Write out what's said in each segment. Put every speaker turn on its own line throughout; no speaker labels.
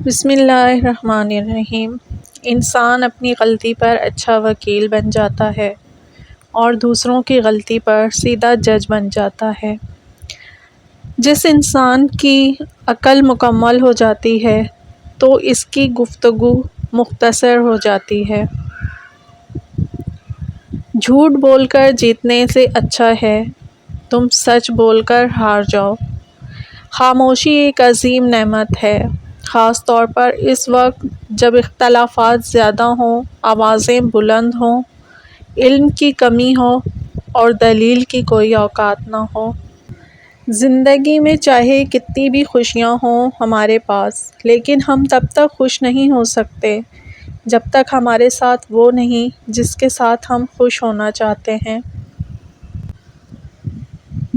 بسم اللہ الرحمن الرحیم۔ انسان اپنی غلطی پر اچھا وکیل بن جاتا ہے اور دوسروں کی غلطی پر سیدھا جج بن جاتا ہے۔ جس انسان کی عقل مکمل ہو جاتی ہے تو اس کی گفتگو مختصر ہو جاتی ہے۔ جھوٹ بول کر جیتنے سے اچھا ہے تم سچ بول کر ہار جاؤ۔ خاموشی ایک عظیم نعمت ہے، خاص طور پر اس وقت جب اختلافات زیادہ ہوں، آوازیں بلند ہوں، علم کی کمی ہو اور دلیل کی کوئی اوقات نہ ہو۔ زندگی میں چاہے کتنی بھی خوشیاں ہوں ہمارے پاس، لیکن ہم تب تک خوش نہیں ہو سکتے جب تک ہمارے ساتھ وہ نہیں جس کے ساتھ ہم خوش ہونا چاہتے ہیں۔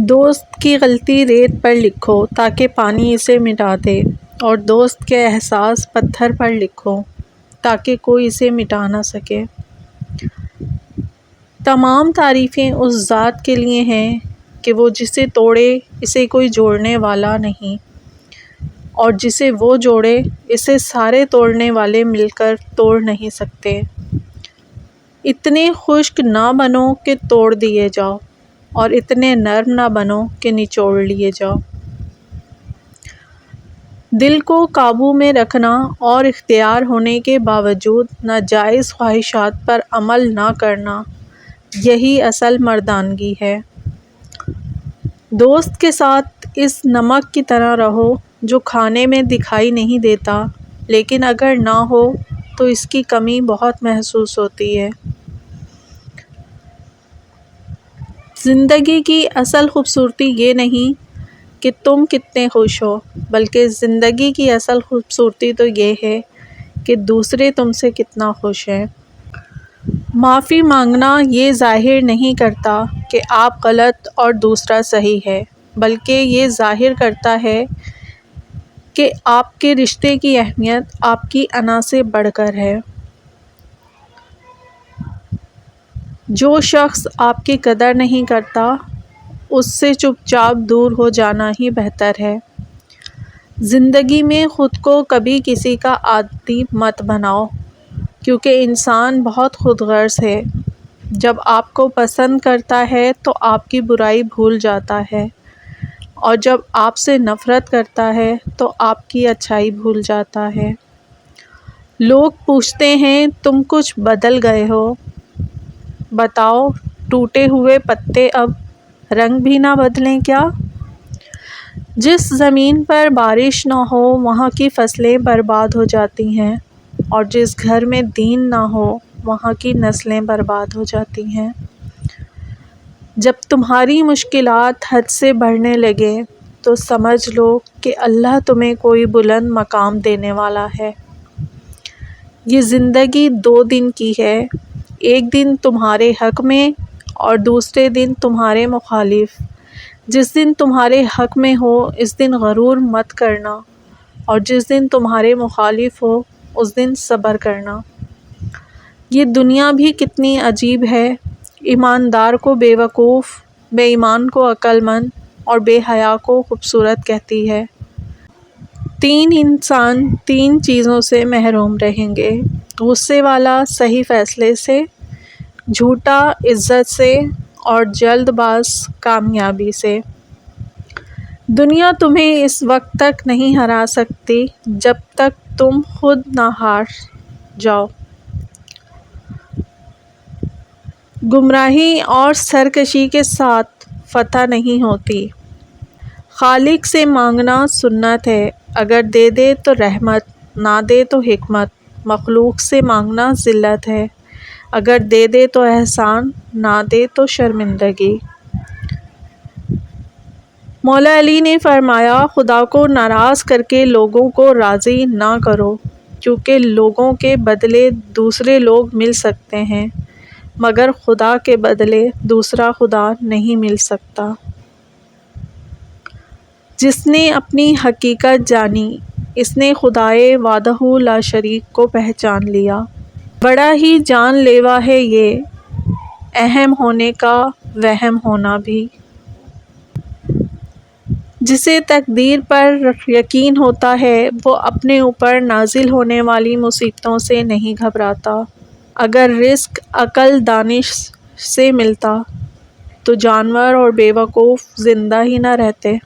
دوست کی غلطی ریت پر لکھو تاکہ پانی اسے مٹا دے، اور دوست کے احساس پتھر پر لکھو تاکہ کوئی اسے مٹا نہ سکے۔ تمام تعریفیں اس ذات کے لیے ہیں کہ وہ جسے توڑے اسے کوئی جوڑنے والا نہیں، اور جسے وہ جوڑے اسے سارے توڑنے والے مل کر توڑ نہیں سکتے۔ اتنے خشک نہ بنو کہ توڑ دیے جاؤ، اور اتنے نرم نہ بنو کہ نچوڑ لیے جاؤ۔ دل کو قابو میں رکھنا اور اختیار ہونے کے باوجود ناجائز خواہشات پر عمل نہ کرنا، یہی اصل مردانگی ہے۔ دوست کے ساتھ اس نمک کی طرح رہو جو کھانے میں دکھائی نہیں دیتا، لیکن اگر نہ ہو تو اس کی کمی بہت محسوس ہوتی ہے۔ زندگی کی اصل خوبصورتی یہ نہیں کہ تم کتنے خوش ہو، بلکہ زندگی کی اصل خوبصورتی تو یہ ہے کہ دوسرے تم سے کتنا خوش ہیں۔ معافی مانگنا یہ ظاہر نہیں کرتا کہ آپ غلط اور دوسرا صحیح ہے، بلکہ یہ ظاہر کرتا ہے کہ آپ کے رشتے کی اہمیت آپ کی انا سے بڑھ کر ہے۔ جو شخص آپ کی قدر نہیں کرتا، اس سے چپ چاپ دور ہو جانا ہی بہتر ہے۔ زندگی میں خود کو کبھی کسی کا عادی مت بناؤ، کیونکہ انسان بہت خود غرض ہے۔ جب آپ کو پسند کرتا ہے تو آپ کی برائی بھول جاتا ہے، اور جب آپ سے نفرت کرتا ہے تو آپ کی اچھائی بھول جاتا ہے۔ لوگ پوچھتے ہیں تم کچھ بدل گئے ہو، بتاؤ ٹوٹے ہوئے پتے اب رنگ بھی نہ بدلیں کیا؟ جس زمین پر بارش نہ ہو وہاں کی فصلیں برباد ہو جاتی ہیں، اور جس گھر میں دین نہ ہو وہاں کی نسلیں برباد ہو جاتی ہیں۔ جب تمہاری مشکلات حد سے بڑھنے لگیں تو سمجھ لو کہ اللہ تمہیں کوئی بلند مقام دینے والا ہے۔ یہ زندگی 2 دن کی ہے، ایک دن تمہارے حق میں اور دوسرے دن تمہارے مخالف۔ جس دن تمہارے حق میں ہو اس دن غرور مت کرنا، اور جس دن تمہارے مخالف ہو اس دن صبر کرنا۔ یہ دنیا بھی کتنی عجیب ہے، ایماندار کو بے وقوف، بے ایمان کو عقل مند اور بے حیا کو خوبصورت کہتی ہے۔ 3 انسان 3 چیزوں سے محروم رہیں گے: غصے والا صحیح فیصلے سے، جھوٹا عزت سے، اور جلد باز کامیابی سے۔ دنیا تمہیں اس وقت تک نہیں ہرا سکتی جب تک تم خود نہ ہار جاؤ۔ گمراہی اور سرکشی کے ساتھ فتح نہیں ہوتی۔ خالق سے مانگنا سنت ہے، اگر دے دے تو رحمت، نہ دے تو حکمت۔ مخلوق سے مانگنا ذلت ہے، اگر دے دے تو احسان، نہ دے تو شرمندگی۔ مولا علی نے فرمایا، خدا کو ناراض کر کے لوگوں کو راضی نہ کرو، کیونکہ لوگوں کے بدلے دوسرے لوگ مل سکتے ہیں، مگر خدا کے بدلے دوسرا خدا نہیں مل سکتا۔ جس نے اپنی حقیقت جانی، اس نے خدائے وحدہ لا شریک کو پہچان لیا۔ بڑا ہی جان لیوا ہے یہ، اہم ہونے کا وہم ہونا بھی۔ جسے تقدیر پر یقین ہوتا ہے وہ اپنے اوپر نازل ہونے والی مصیبتوں سے نہیں گھبراتا۔ اگر رزق عقل دانش سے ملتا تو جانور اور بے وقوف زندہ ہی نہ رہتے۔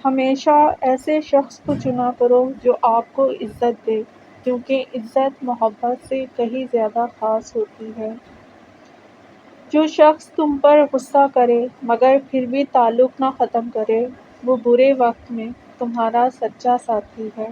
ہمیشہ ایسے شخص کو چنا کرو جو آپ کو عزت دے، کیونکہ عزت محبت سے کہیں زیادہ خاص ہوتی ہے۔ جو شخص تم پر غصہ کرے مگر پھر بھی تعلق نہ ختم کرے، وہ برے وقت میں تمہارا سچا ساتھی ہے۔